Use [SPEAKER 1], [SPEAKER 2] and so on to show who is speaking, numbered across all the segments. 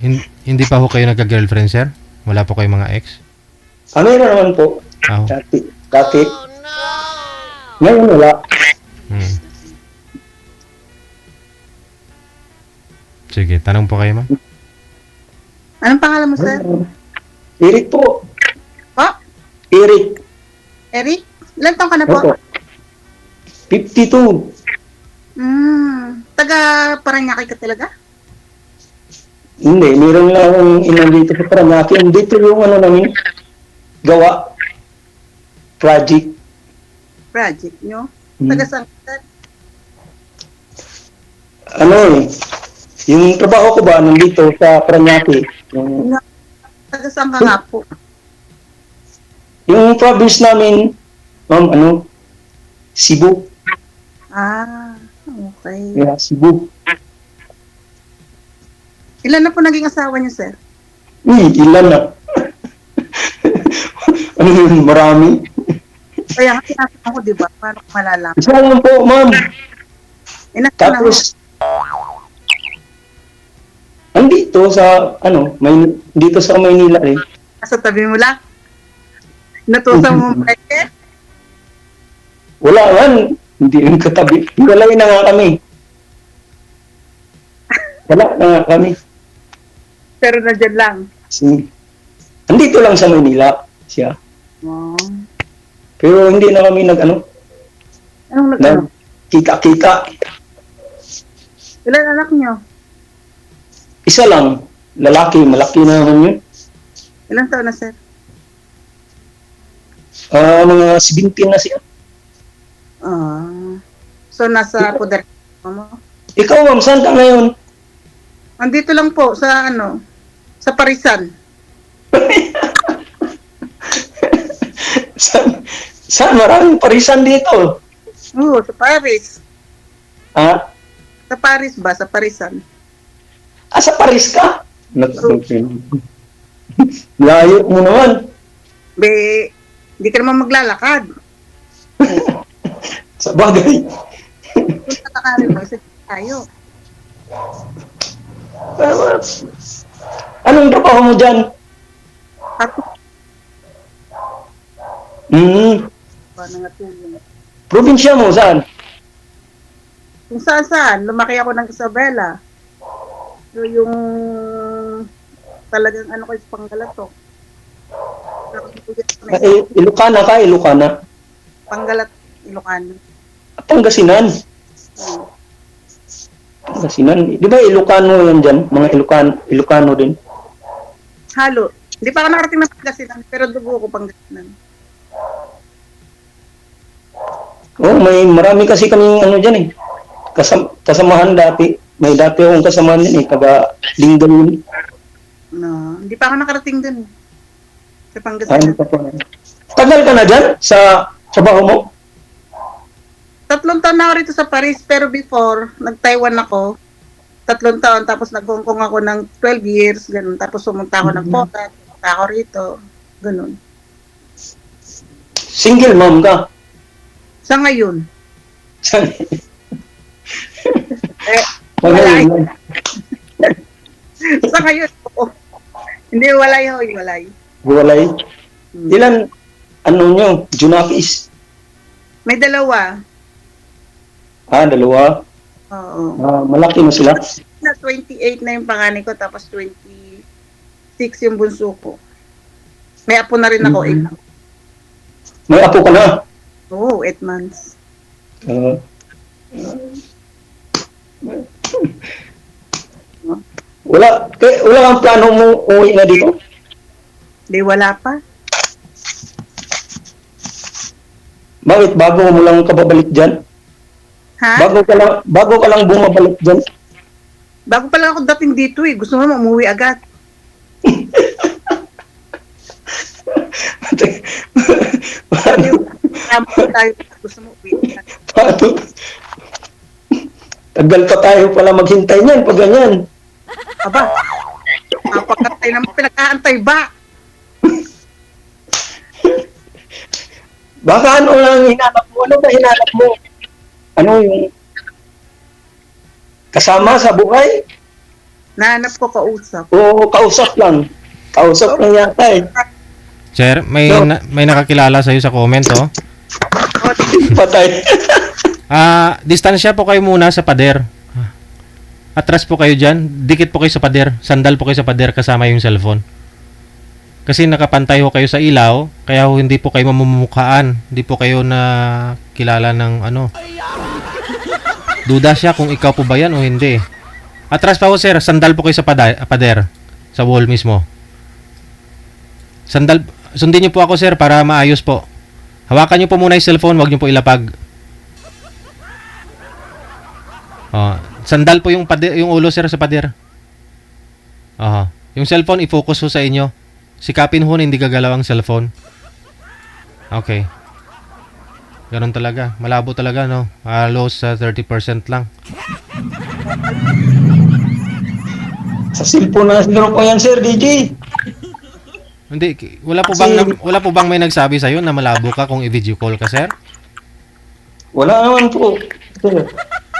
[SPEAKER 1] Hindi pa ho kayo nagka-girlfriend, sir? Wala po kayong mga ex?
[SPEAKER 2] Meron naman po.
[SPEAKER 1] Ah,
[SPEAKER 2] Dati. Ngayon wala.
[SPEAKER 1] hmm. Sige, tanong po kayo, ma'am.
[SPEAKER 3] Anong pangalan mo, sir?
[SPEAKER 2] Eric po.
[SPEAKER 3] Po?
[SPEAKER 2] Eric.
[SPEAKER 3] Eric? Ilan taong ka na po?
[SPEAKER 2] Opo. 52.
[SPEAKER 3] Taga Paranaque ka talaga?
[SPEAKER 2] Hindi, meron lang akong ilan dito sa Paranaque. Dito yung ano namin, gawa. Project.
[SPEAKER 3] Project nyo?
[SPEAKER 2] Hmm.
[SPEAKER 3] Taga saan ka, sir?
[SPEAKER 2] Ano eh, yung trabaho ko ba nandito sa Paranaque.
[SPEAKER 3] Taga saan ka nga po?
[SPEAKER 2] Yung province namin, ma'am, Cebu.
[SPEAKER 3] Okay.
[SPEAKER 2] Yeah, Cebu.
[SPEAKER 3] Ilan na po naging asawa niyo, sir?
[SPEAKER 2] Ilan na. Ano yun, marami.
[SPEAKER 3] Kaya nga tinatanong ko, di ba? Paano ko malalaman?
[SPEAKER 2] Isa lang po, ma'am.
[SPEAKER 3] Ilan na
[SPEAKER 2] Tapos, andito sa, dito sa Maynila eh.
[SPEAKER 3] sa tabi mo lang? Natusan mo ba eh?
[SPEAKER 2] Wala man, hindi rin katabi. Hiwalay na nga kami. Wala na nga kami.
[SPEAKER 3] Pero nandiyan lang.
[SPEAKER 2] Andito lang sa Maynila siya.
[SPEAKER 3] Oh.
[SPEAKER 2] Pero hindi na kami
[SPEAKER 3] Anong nag-ano?
[SPEAKER 2] kita-kita.
[SPEAKER 3] Ilan anak niyo?
[SPEAKER 2] Isa lang, lalaki, malaki na naman yun.
[SPEAKER 3] Ilan taon na, sir?
[SPEAKER 2] Mga 17 na siya.
[SPEAKER 3] So, nasa poder mo?
[SPEAKER 2] Ikaw, ma'am, saan ka ngayon?
[SPEAKER 3] Andito lang po, sa Parisan.
[SPEAKER 2] Saan maraming parisan dito?
[SPEAKER 3] Oo, sa Paris.
[SPEAKER 2] Ha?
[SPEAKER 3] Sa Paris ba? Sa Parisan.
[SPEAKER 2] Sa Paris ka? Layo mo naman.
[SPEAKER 3] Hindi ka naman maglalakad.
[SPEAKER 2] Sa bagay.
[SPEAKER 3] Kung tatakarin mo, isa tayo.
[SPEAKER 2] Anong trabaho mo dyan?
[SPEAKER 3] Ako pa nangatulong.
[SPEAKER 2] Probinsya mo, saan?
[SPEAKER 3] Kung saan, lumaki ako ng Isabela. So, yung talagang ko is Panggalatok.
[SPEAKER 2] Ilocana ka, Ilocana.
[SPEAKER 3] Ilocano.
[SPEAKER 2] Pangasinan. Pangasinan. Di ba Ilocano yan dyan? Mga Ilocano din.
[SPEAKER 3] Halo. Hindi pa ako nakarating ng Pangasinan, pero dugo ko Pangasinan.
[SPEAKER 2] Marami kasi kaming dyan eh. Kasamahan dati. May dati akong kasamahan din eh. Taga Linggan yun.
[SPEAKER 3] No, hindi pa ako nakarating dun. Sa Pangasinan.
[SPEAKER 2] Tagal ka na dyan sa trabaho mo?
[SPEAKER 3] 3 taon na ako rito sa Paris, pero before, nag-Taiwan ako. 3 taon, tapos nag-Hong Kong ako ng 12 years, ganun. Tapos sumunta ako ng Poland, pumunta ako rito, ganun.
[SPEAKER 2] Single mom ka?
[SPEAKER 3] Sa ngayon,
[SPEAKER 2] Walay.
[SPEAKER 3] sa ngayon, oo. Hindi, walay.
[SPEAKER 2] Walay. Ilan, nyo, Junakis?
[SPEAKER 3] May 2.
[SPEAKER 2] Dalawa.
[SPEAKER 3] Oo.
[SPEAKER 2] Malaki na sila.
[SPEAKER 3] Na 28 na yung panganay ko, tapos 26 yung bunso ko. May apo na rin ako, 8.
[SPEAKER 2] May apo ka na.
[SPEAKER 3] Oo, 8 months.
[SPEAKER 2] Wala kang plano mo uwi na dito?
[SPEAKER 3] Di, wala pa.
[SPEAKER 2] Bakit? Bago mo lang kababalik dyan?
[SPEAKER 3] Ha?
[SPEAKER 2] Bago ka lang bumabalik dyan?
[SPEAKER 3] Bago pa lang ako dating dito eh. Gusto mo umuwi agad. Tayo, gusto mo uwi agad.
[SPEAKER 2] Paano? Tagal pa tayo pala maghintay niyan pag ganyan.
[SPEAKER 3] Aba, napakatay naman pinag-aantay ba?
[SPEAKER 2] Baka ano lang hinanap mo? Ano ba hinanap mo? Ano yung kasama sa buhay?
[SPEAKER 3] Nahanap ko kausap.
[SPEAKER 2] O kausap lang. Kausap lang yata eh.
[SPEAKER 1] Sir,
[SPEAKER 2] No.
[SPEAKER 1] may nakakilala sa iyo sa comment, oh.
[SPEAKER 2] Patay.
[SPEAKER 1] Distansya po kayo muna sa pader. Atras po kayo diyan, dikit po kayo sa pader, sandal po kayo sa pader kasama yung cellphone. Kasi nakapantay ho kayo sa ilaw, kaya ho hindi po kayo mamumukhaan, hindi po kayo na kilala ng ano. Duda siya kung ikaw po ba yan o hindi. Atras pa ho sir, sandal po kayo sa pader, sa wall mismo. Sandal, sundin niyo po ako sir para maayos po. Hawakan niyo po muna yung cellphone, wag niyo po ilapag. Oh, sandal po yung pader, yung ulo sir sa pader. Yung cellphone i-focus ho sa inyo. Sikapin ho na hindi gagalaw ang cellphone. Okay. Ganun talaga. Malabo talaga, no? Halos 30% lang.
[SPEAKER 2] Sa cellphone na siguro po yan, Sir DJ.
[SPEAKER 1] Hindi, wala
[SPEAKER 2] Kasi-
[SPEAKER 1] po bang may nagsabi sa na malabo ka kung i-video call ka, sir?
[SPEAKER 2] Wala naman po. Sir.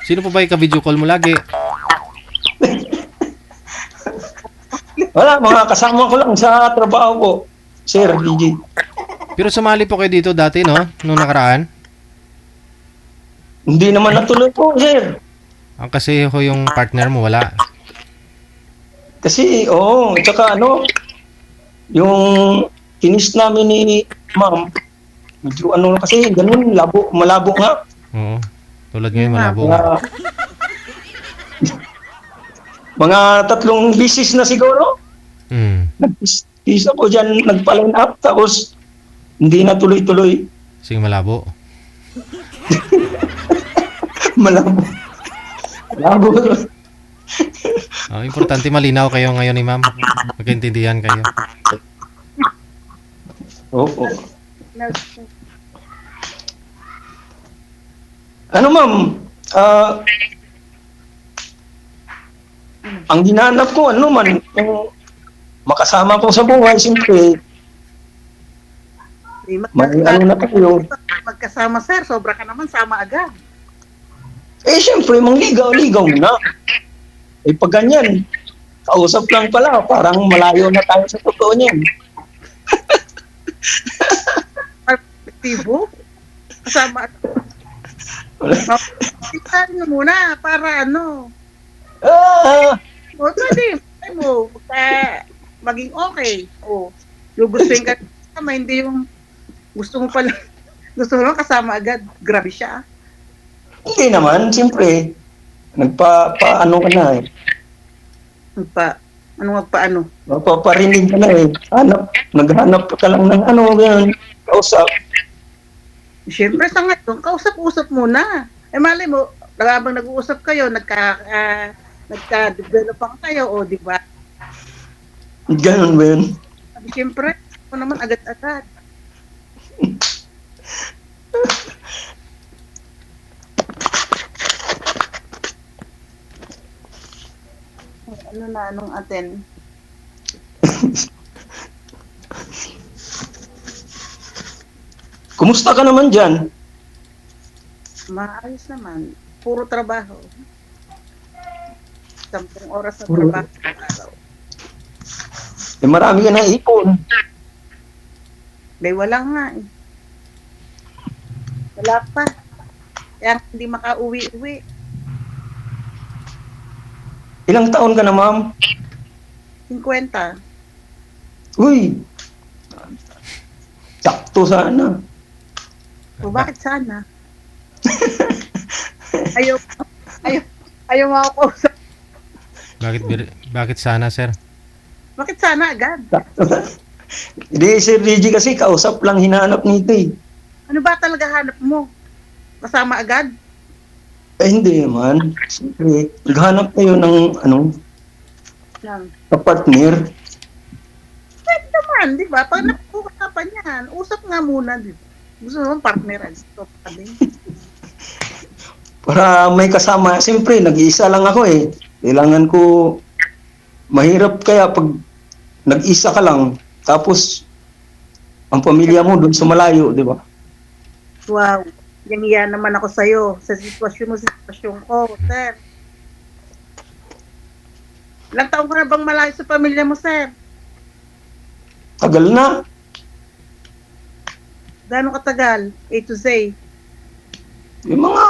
[SPEAKER 1] Sino po ba i-video call mo lagi?
[SPEAKER 2] Wala, mga kasama ko lang sa trabaho po. Sir DJ.
[SPEAKER 1] Pero sumali po kayo dito dati, no? Nung nakaraan.
[SPEAKER 2] Hindi naman natuloy po, Sir.
[SPEAKER 1] Ang kasi ho yung partner mo wala.
[SPEAKER 2] Kasi, oo, tsaka ano, yung kinis namin ni ma'am, medyo ano kasi, ganun, malabo nga.
[SPEAKER 1] Oo. Tulad ngayon malabo.
[SPEAKER 2] Mga 3 bisis na siguro.
[SPEAKER 1] Hmm.
[SPEAKER 2] Nag-bis ako dyan, nagpa-line up, tapos hindi na tuloy-tuloy.
[SPEAKER 1] Sige malabo.
[SPEAKER 2] Malabo. Malabo.
[SPEAKER 1] Importante malinaw kayo ngayon ni ma'am. Magkaintindihan kayo.
[SPEAKER 2] Oo. Ano ma'am, ang hinahanap ko, ano man, yung makasama ko sa buhay, siyempre, may ano na tayo.
[SPEAKER 3] Magkasama sir, sobra ka naman, sama agad.
[SPEAKER 2] Eh, siyempre, mangligaw-ligaw na. Eh, pag ganyan, kausap lang pala, parang malayo na tayo sa totoo niyan.
[SPEAKER 3] Perspektibo? Kasama agad. Tingnan mo muna, para ano. O, pwede, mo, maging okay. O, gugustuhin ka kasama, hindi yung gusto mo pala, gusto mo kasama agad. Grabe siya.
[SPEAKER 2] Hindi naman, siyempre, ano ka na eh.
[SPEAKER 3] Paano?
[SPEAKER 2] Mapaparinig ka na eh. Naghanap ka lang ng ano, yan, kausap.
[SPEAKER 3] Siyempre sa ngayon, kausap-usap muna. Eh mali mo, habang nag-uusap kayo, nagka-developan kayo, o di ba?
[SPEAKER 2] Ganun ba yun?
[SPEAKER 3] Siyempre, ako naman agad-agad. Anong atin?
[SPEAKER 2] Kumusta ka naman dyan?
[SPEAKER 3] Maayos naman. Puro trabaho. 10 oras na
[SPEAKER 2] Puro-
[SPEAKER 3] trabaho sa araw.
[SPEAKER 2] Eh, marami ka na ipon.
[SPEAKER 3] May wala nga eh. Wala pa. Kaya hindi makauwi-uwi.
[SPEAKER 2] Ilang taon ka na, ma'am?
[SPEAKER 3] 50.
[SPEAKER 2] Uy! Sakto sana.
[SPEAKER 3] O bakit sana? Ayaw mo ako kausap.
[SPEAKER 1] Bakit sana, sir?
[SPEAKER 3] Bakit sana agad?
[SPEAKER 2] Sakto na. Hindi, Sir DJ kasi kausap lang hinahanap nito eh.
[SPEAKER 3] Ano ba talaga hanap mo? Kasama agad?
[SPEAKER 2] Eh, hindi naman. Siyempre, naghanap kayo ng,
[SPEAKER 3] Lang.
[SPEAKER 2] partner.
[SPEAKER 3] Pwede naman, di ba? Pag nakukusapan yan, usap nga muna, di ba? Gusto naman partner. Stop ka din.
[SPEAKER 2] Para may kasama. Siyempre, nag-iisa lang ako eh. Kailangan ko, mahirap kaya pag nag-isa ka lang, tapos ang pamilya mo doon sa malayo, di ba?
[SPEAKER 3] Wow. Yan naman ako sa'yo. Sa sitwasyon mo, sitwasyon ko, sir. Ilang taon ka na bang malayo sa pamilya mo, sir?
[SPEAKER 2] Tagal na.
[SPEAKER 3] Gano'ng katagal? A to Z.
[SPEAKER 2] Yung mga,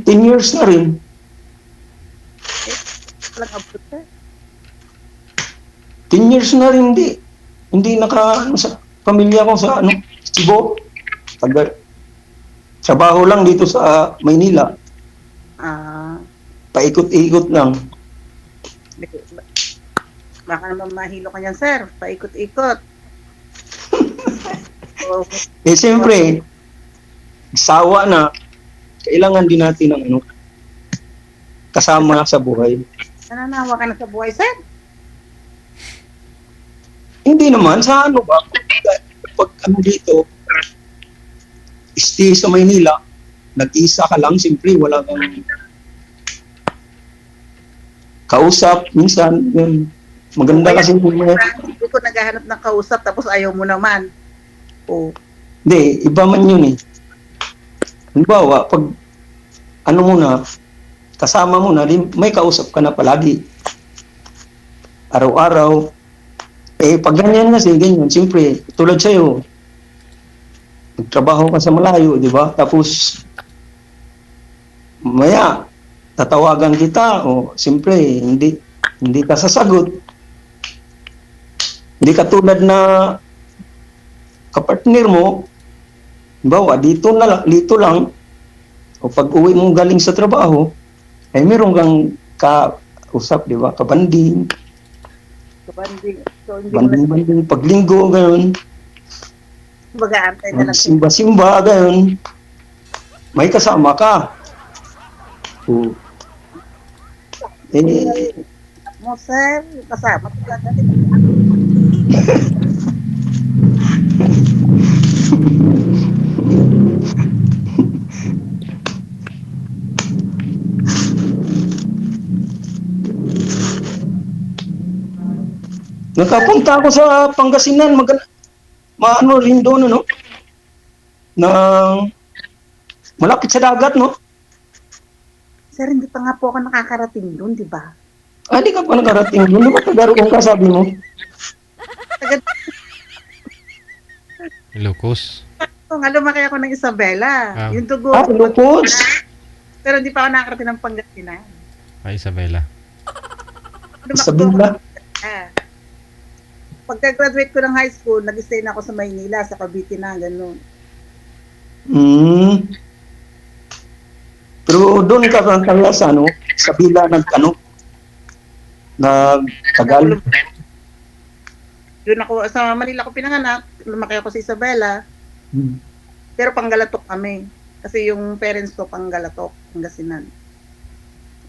[SPEAKER 2] 10 years na rin.
[SPEAKER 3] Walang abot, sir.
[SPEAKER 2] 10 years na rin, hindi sa pamilya ko sa, Cebu. Tagal. Trabaho lang dito sa Maynila.
[SPEAKER 3] Ah,
[SPEAKER 2] Paikot-ikot lang.
[SPEAKER 3] baka naman mahilo ka niyan, sir. Paikot-ikot. So,
[SPEAKER 2] Siyempre, sawa na, kailangan din natin ng kasama sa buhay.
[SPEAKER 3] nananawa ka na sa buhay, sir?
[SPEAKER 2] Hindi naman, sa ba? Pag dito, stay sa Maynila, nag-isa ka lang, siyempre, wala kang kausap, minsan, yun. Maganda kasi
[SPEAKER 3] Hindi ko naghahanap ng kausap tapos ayaw mo naman. Oh.
[SPEAKER 2] Hindi, iba man yun eh. Halimbawa, pag kasama mo na, may kausap ka na palagi. Araw-araw. Pag ganyan kasi, ganyan, siyempre, tulad sa'yo, nagtrabaho ka sa malayo, di ba? Tapos, maya, tatawagan kita, siyempre, hindi ka sasagot. Hindi ka tulad na kapartner mo, bawa dito lang, o pag uwi mo galing sa trabaho, ay meron kang kausap, di ba? Kabanding,
[SPEAKER 3] Kabanding. So, hindi mo na
[SPEAKER 2] banding, paglinggo, gano'n.
[SPEAKER 3] mag-aantay na lang.
[SPEAKER 2] Simba-simba, gano'n. May kasama ka. O,
[SPEAKER 3] Mo, sir, kasama ko lang natin.
[SPEAKER 2] nakapunta ako sa Pangasinan, maano rin doon, na malapit sa dagat, no?
[SPEAKER 3] Sir, hindi pa nga po ako nakakarating doon, di ba?
[SPEAKER 2] Di ka pa nakarating doon. Di ba tagaroon ka, sabi mo?
[SPEAKER 1] Ilocos.
[SPEAKER 3] So, nga lumaki ako ng Isabela.
[SPEAKER 1] Ah.
[SPEAKER 3] Yung dugo.
[SPEAKER 2] Ilocos.
[SPEAKER 3] Pero hindi pa ako nakakarating ng Pangasinan.
[SPEAKER 1] Ay, Isabela.
[SPEAKER 3] Lumaki po ako
[SPEAKER 2] Isabela.
[SPEAKER 3] ng Isabela. Pagka-graduate ko ng high school, nag-stay na ako sa Maynila, sa Cavite na, gano'n.
[SPEAKER 2] Pero doon ka kaya sa sa bila nagtagal.
[SPEAKER 3] Doon ako, sa Manila ko pinanganak, lumaki ako sa Isabela, pero Panggalatok kami. Kasi yung parents ko Panggalatok, Pangasinan.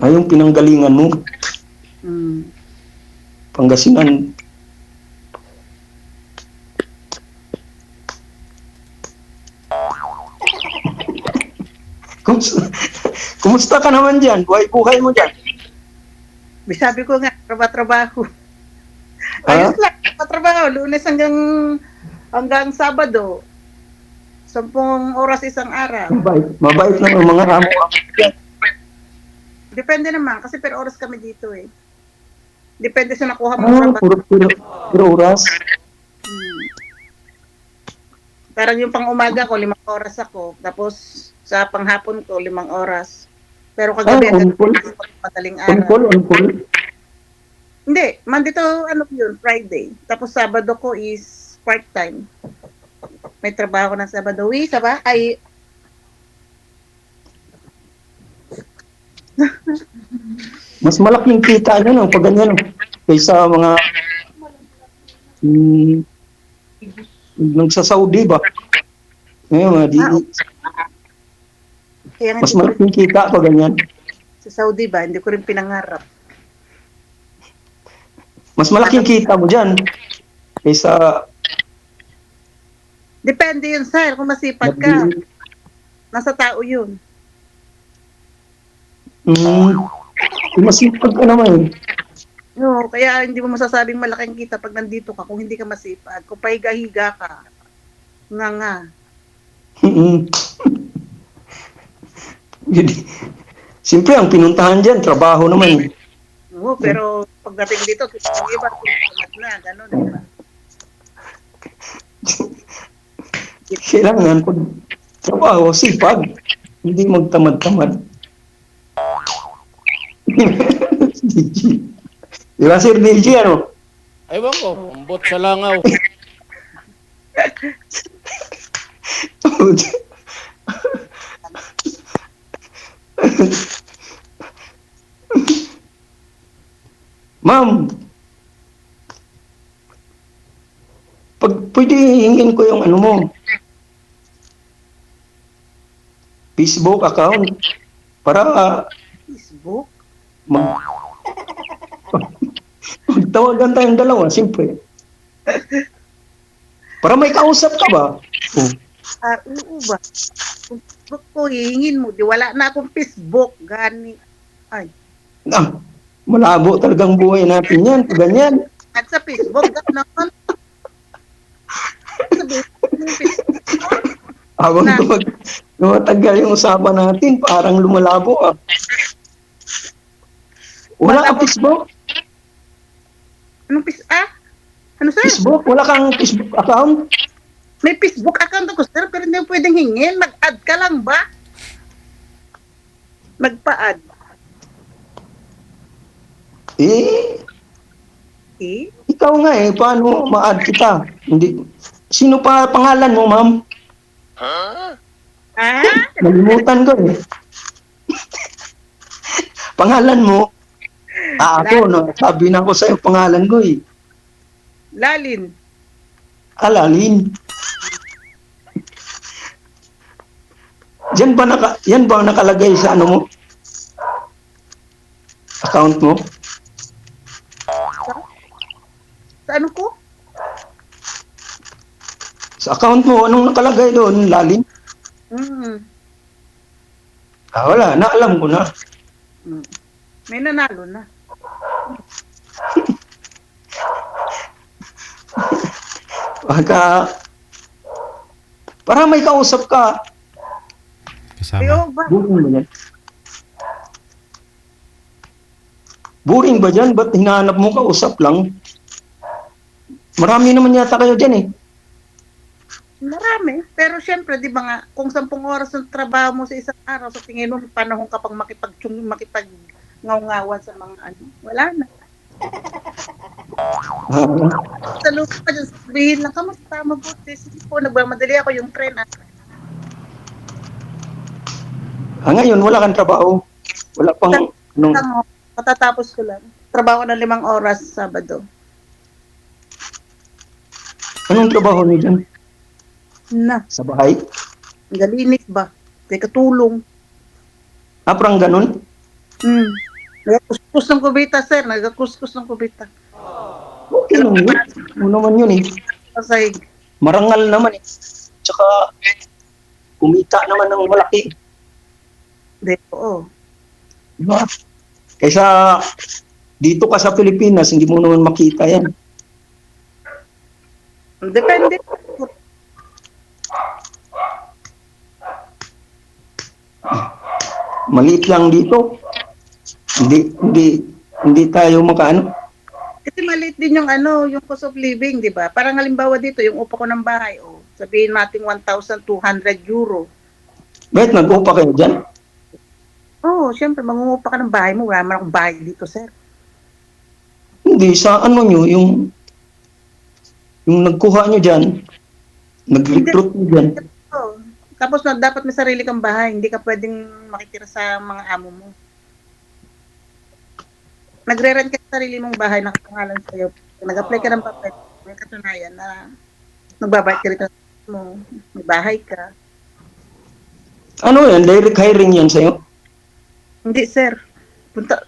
[SPEAKER 2] Yung pinanggalingan mo,
[SPEAKER 3] Mm.
[SPEAKER 2] Pangasinan. Kumusta ka naman dyan? Buhay mo dyan?
[SPEAKER 3] Sabi ko nga, trabaho.
[SPEAKER 2] Ha?
[SPEAKER 3] Ayos lang, trabaho. Lunes hanggang Sabado. 10 oras isang araw.
[SPEAKER 2] Mabait na ang mga ramo.
[SPEAKER 3] Depende naman, kasi per oras kami dito eh. Depende sa nakuha mo trabaho.
[SPEAKER 2] Puro oras.
[SPEAKER 3] Parang yung pang umaga ko, 5 oras ako. Tapos sa panghapon ko, 5 oras. Pero kagabi, madaling araw.
[SPEAKER 2] On call.
[SPEAKER 3] Hindi, Monday to yun, Friday. Tapos Sabado ko is part-time. May trabaho ko ng Sabado. Isa ba? Ay,
[SPEAKER 2] Mas malaking kita nyo, pag ganyan, kaysa mga nagsa-Saudi ba? Mga
[SPEAKER 3] kaya nga
[SPEAKER 2] mas
[SPEAKER 3] hindi ko
[SPEAKER 2] malaking kita pag ganyan.
[SPEAKER 3] sa Saudi ba, hindi ko rin pinangarap.
[SPEAKER 2] Mas malaking kita mo dyan kaysa
[SPEAKER 3] Depende yun, sir, kung masipag ka. Nasa tao yun.
[SPEAKER 2] masipag ka naman.
[SPEAKER 3] No, kaya hindi mo masasabing malaking kita pag nandito ka kung hindi ka masipag. Kung pahiga-higa ka, nga.
[SPEAKER 2] Siyempre, ang pinuntahan dyan, trabaho naman.
[SPEAKER 3] Oo, pero pagdating dito, yung iba, tumat na, gano'n, di ba?
[SPEAKER 2] Kailangan pag trabaho, sipag. Hindi magtamad-tamad. DJ. Di ba, Sir DJ, ano?
[SPEAKER 4] Ewan ko, umbot sa langaw.
[SPEAKER 2] Ma'am, pag pwede hingin ko yung ano mo, Facebook account para
[SPEAKER 3] Facebook?
[SPEAKER 2] mag magtawagan tayong dalawa, siyempre. Para may kausap ka ba? Oh.
[SPEAKER 3] Oo ba? Kung Facebook ko, hihingin mo, di wala na akong Facebook, gani. Ay,
[SPEAKER 2] Ah, malabo talagang buhay natin yan, pag ganyan.
[SPEAKER 3] at sa Facebook, gano'n. Sabihin ko yung Facebook.
[SPEAKER 2] Habang tumatagal yung usapan natin, parang lumalabo ah. Wala kang Facebook?
[SPEAKER 3] Anong Ano sir?
[SPEAKER 2] Facebook? Wala kang Facebook account?
[SPEAKER 3] May Facebook account ako sir, pero hindi mo pwedeng hingin. Mag-add ka lang ba? Magpa-add.
[SPEAKER 2] Eh,
[SPEAKER 3] Eh?
[SPEAKER 2] ikaw nga eh, paano ma-add kita? Hindi. Sino pa pangalan mo, ma'am?
[SPEAKER 3] Ah?
[SPEAKER 2] Nalimutan ko eh. Pangalan mo? Ako, no, sabi na ko sa'yo pangalan ko eh.
[SPEAKER 3] Lalin.
[SPEAKER 2] Alalin. Yan ba ang nakalagay sa ano mo? Account mo?
[SPEAKER 3] Sa ano ko?
[SPEAKER 2] Sa account mo, anong nakalagay doon, Lalin? Wala, naalam ko na.
[SPEAKER 3] May nanalo na.
[SPEAKER 2] Baka, para may kausap ka,
[SPEAKER 1] Kasama.
[SPEAKER 3] Ayaw ba?
[SPEAKER 2] boring ba yan? Boring ba dyan? Ba't hinahanap mo kausap lang? Marami naman yata kayo dyan eh.
[SPEAKER 3] Marami. Pero syempre, di ba nga, kung 10 oras ng trabaho mo sa isang araw, sa tingin mo, panahon ka pang makipag-ngaw-ngawan sa mga ano. Wala na. Sa lupa pa dyan, sabihin lang, kamusta, mabuti. Sige po, nagmamadali ako yung tren.
[SPEAKER 2] Ngayon, wala kang trabaho. Wala pang,
[SPEAKER 3] Matatapos ko lang. Trabaho ng 5 oras Sabado.
[SPEAKER 2] anong trabaho niyo dyan?
[SPEAKER 3] Na,
[SPEAKER 2] Sa bahay?
[SPEAKER 3] galinis ba? Kay katulong.
[SPEAKER 2] Parang ganun?
[SPEAKER 3] Nagakuskus ng kubita, sir. Nagakuskus ng kubita.
[SPEAKER 2] Okay lang yun. Ano naman yun eh.
[SPEAKER 3] Kasi,
[SPEAKER 2] Marangal naman eh. Tsaka, kumita naman ng malaki.
[SPEAKER 3] oo.
[SPEAKER 2] Diba? Kaysa, dito ka sa Pilipinas, hindi mo naman makita yan.
[SPEAKER 3] Depende.
[SPEAKER 2] Maliit lang dito. Hindi tayo makaano.
[SPEAKER 3] Kasi maliit din yung yung cost of living, di ba? Parang halimbawa dito, yung upa ko ng bahay, sabihin natin 1,200 euro.
[SPEAKER 2] Bakit nag-upa kayo dyan?
[SPEAKER 3] Syempre, mangungupa ka ng bahay mo. Wala man akong bahay dito, sir.
[SPEAKER 2] Hindi, sa ano nyo, yung nagkuha nyo dyan, nag-recruit nyo dyan.
[SPEAKER 3] Tapos dapat may sarili kang bahay. Hindi ka pwedeng makitira sa mga amo mo. Nagre-rent ka sa sarili mong bahay, nakapangalan sa'yo. Nag-apply ka ng papel, may katunayan na nagbabayad ka rin mo, may bahay ka.
[SPEAKER 2] Ano yan? Direct hiring yan sa'yo?
[SPEAKER 3] Hindi, sir.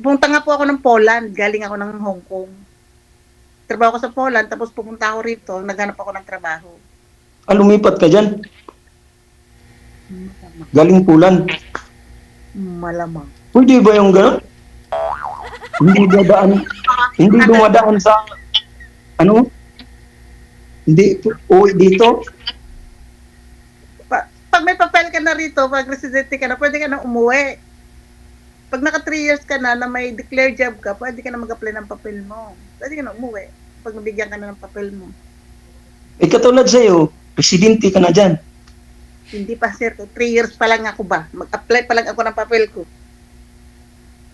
[SPEAKER 3] Punta nga po ako ng Poland. Galing ako ng Hong Kong. Trabaho ko sa Poland, tapos pumunta ako rito, naghanap ako ng trabaho.
[SPEAKER 2] Lumipat ka dyan? Galing Pulan.
[SPEAKER 3] Malamang.
[SPEAKER 2] Pwede ba yung gano'n? Hindi dumadaan sa, hindi uwi dito?
[SPEAKER 3] Pag may papel ka na rito, pag residente ka na, pwede ka na umuwi. Pag naka 3 years ka na may declared job ka, pwede ka na mag-apply ng papel mo. Pwede ka na umuwi pag nabigyan ka na ng papel mo.
[SPEAKER 2] Katulad sa'yo, presidente ka na dyan.
[SPEAKER 3] Hindi pa sir, 3 years pa lang ako ba? Mag-apply pa lang ako ng papel ko.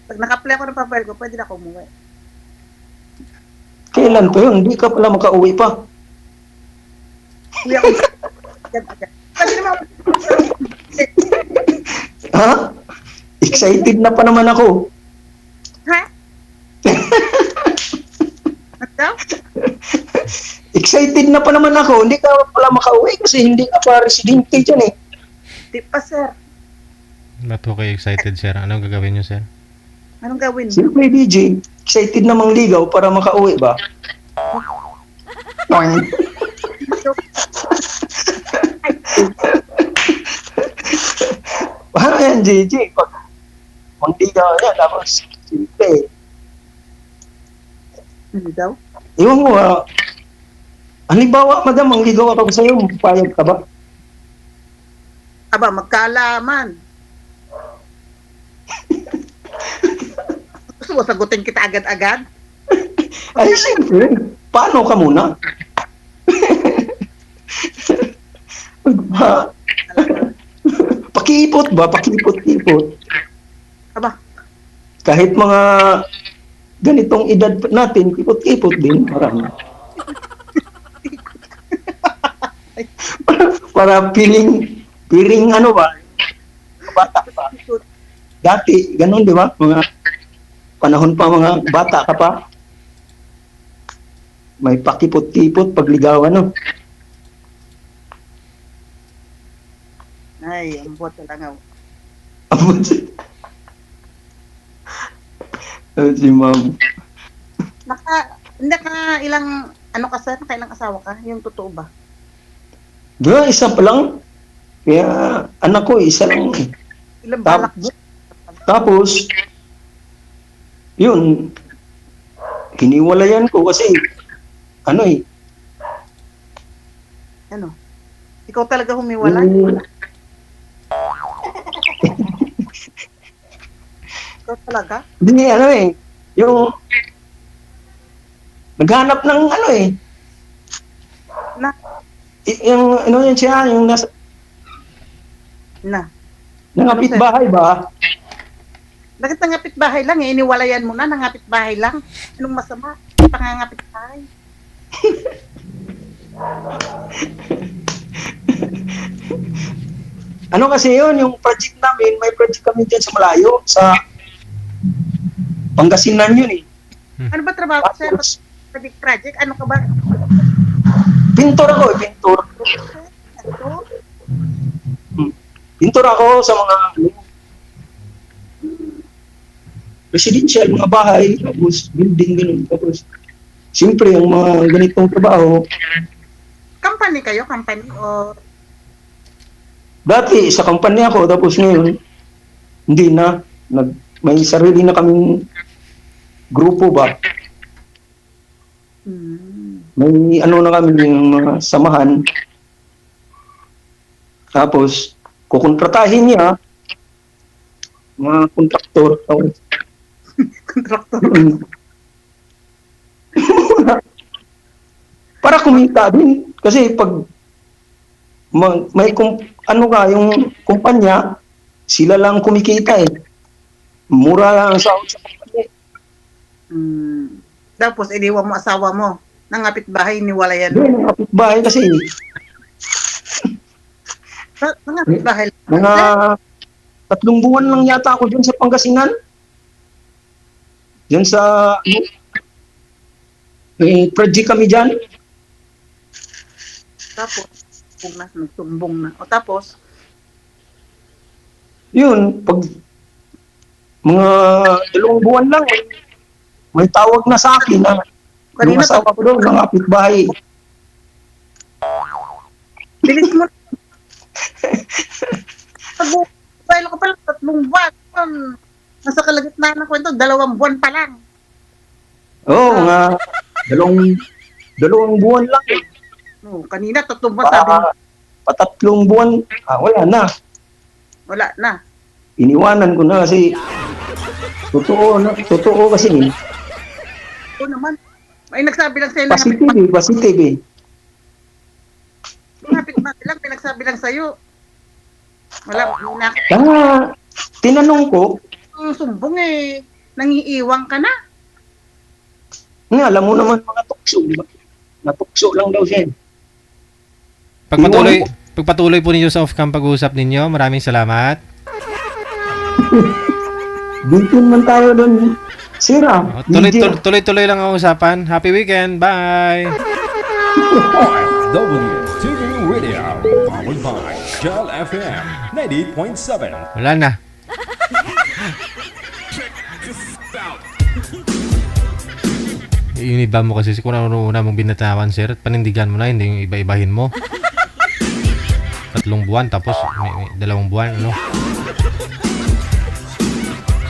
[SPEAKER 3] Pag naka-apply ako ng papel ko, pwede na ako umuwi.
[SPEAKER 2] Kailan pa yun? Hindi ka pala makauwi pa.
[SPEAKER 3] Uwi ako agad-agad. Pwede naman
[SPEAKER 2] Ha? Excited na pa naman ako.
[SPEAKER 3] ha? Ano daw?
[SPEAKER 2] Excited na pa naman ako. Hindi ka pala makauwi kasi hindi ka pa residente dyan eh.
[SPEAKER 3] Di pa sir.
[SPEAKER 1] Ba't po kayo excited, sir? Anong gagawin niyo, sir?
[SPEAKER 3] Anong gawin mo?
[SPEAKER 2] Siyempre, DJ, excited na mangligaw para makauwi ba? Toing. Paano yan, DJ? Pag mangligaw yan, tapos, siyempre,
[SPEAKER 3] Ano daw?
[SPEAKER 2] iwan mo, halimbawa, madam, mangligaw ako sa'yo, payag ka ba?
[SPEAKER 3] Aba, magkaalaman. Gusto mo sagutin kita agad-agad?
[SPEAKER 2] Ay, siyempre, paano ka muna? Ba, pakiipot ba? Pakipot-ipot.
[SPEAKER 3] Aba,
[SPEAKER 2] Kahit mga ganitong edad natin, ipot-ipot din. Marami. Para piling ano ba? Bata pa. Dati, ganun di ba? Mga panahon pa mga bata ka pa. May pakipot-ipot pagligawan, no?
[SPEAKER 3] ay, ang buhat na lang.
[SPEAKER 2] Si ma'am.
[SPEAKER 3] Hindi ka ilang, ano ka sir, ilang asawa ka? Yung totoo ba?
[SPEAKER 2] Diba, isa pa lang. Kaya anak ko, isa lang.
[SPEAKER 3] Ilang balak mo?
[SPEAKER 2] Tapos, yun, hiniwalayan ko kasi, ano eh,
[SPEAKER 3] Ano? Ikaw talaga humiwalay?
[SPEAKER 2] yung,
[SPEAKER 3] Ikaw talaga?
[SPEAKER 2] hindi ano eh, yung, naghanap ng ano eh,
[SPEAKER 3] Na?
[SPEAKER 2] yung, ano yun siya, yung nasa,
[SPEAKER 3] Na?
[SPEAKER 2] nangapit bahay ba?
[SPEAKER 3] Bakit nangapit bahay lang eh? Iniwalayan mo na, nangapit bahay lang. Anong masama? Pangangapit bahay.
[SPEAKER 2] Ano kasi yun, yung project namin, may project kami dyan sa malayo, sa Pangasinan yun eh.
[SPEAKER 3] Ano ba trabaho sir?
[SPEAKER 2] Tapos,
[SPEAKER 3] Project? Ano ka ba?
[SPEAKER 2] pintor ako eh, pintor.
[SPEAKER 3] Ano?
[SPEAKER 2] Pintor ako sa mga residential, mga bahay, tapos building, ganun. Tapos, siyempre, yung mga ganitong trabaho,
[SPEAKER 3] Company kayo? Company? O
[SPEAKER 2] dati sa kumpanya ako, tapos ngayon, hindi na. May sarili na kaming grupo ba? May ano na kami yung mga samahan. Tapos, kukontratahin niya mga kontraktor. Tapos,
[SPEAKER 3] contractor?
[SPEAKER 2] para kumita din. Kasi pag ano ka, yung kumpanya, sila lang kumikita eh. Mura lang ang sahod sa kumpanya.
[SPEAKER 3] Tapos, iniwan mo asawa mo. Nangapit bahay, iniwalayan mo.
[SPEAKER 2] Doon, ang kapitbahay kasi
[SPEAKER 3] Nangapit bahay lang.
[SPEAKER 2] mga 3 buwan lang yata ako dyan sa Pangasinan. Dyan sa may project kami dyan.
[SPEAKER 3] Tapos, nagsumbong na. O tapos,
[SPEAKER 2] Yun, pag mga 2 buwan lang, may tawag na sa akin na yung
[SPEAKER 3] kanina
[SPEAKER 2] asawa ko doon, ng kapitbahay.
[SPEAKER 3] bilis mo. Bail ko pala 3 buwan. Nasa kalagitnaan ng kwento, 2 buwan pa lang.
[SPEAKER 2] Oo, mga 2 buwan lang.
[SPEAKER 3] No, kanina 3 buwan sabi mo,
[SPEAKER 2] Pa3 buwan, wala na.
[SPEAKER 3] wala na.
[SPEAKER 2] Iniwanan ko na kasi Totoo kasi.
[SPEAKER 3] Oo naman. May nagsabi lang sa'yo na
[SPEAKER 2] Positive eh.
[SPEAKER 3] kapit-bahay lang, pinagsabi lang sa'yo. Wala,
[SPEAKER 2] Tinanong ko,
[SPEAKER 3] sumbong eh. Nangiiwang ka na.
[SPEAKER 2] nga, alam mo naman mga tukso, di ba? Natukso lang daw siya.
[SPEAKER 1] Pagpatuloy po ninyo sa off-cam pag-uusap ninyo. Maraming salamat.
[SPEAKER 2] Bitin man tayo doon. Sira.
[SPEAKER 1] Tuloy-tuloy lang ang usapan. Happy weekend. Bye.
[SPEAKER 5] W Radio, powered by Shell FM 98.7.
[SPEAKER 1] Wala na. Iba mo kasi kung ano-una mong binatawan, sir. At panindigan mo na, hindi yung iba-ibahin mo. 3 buwan, tapos may 2 buwan, ano?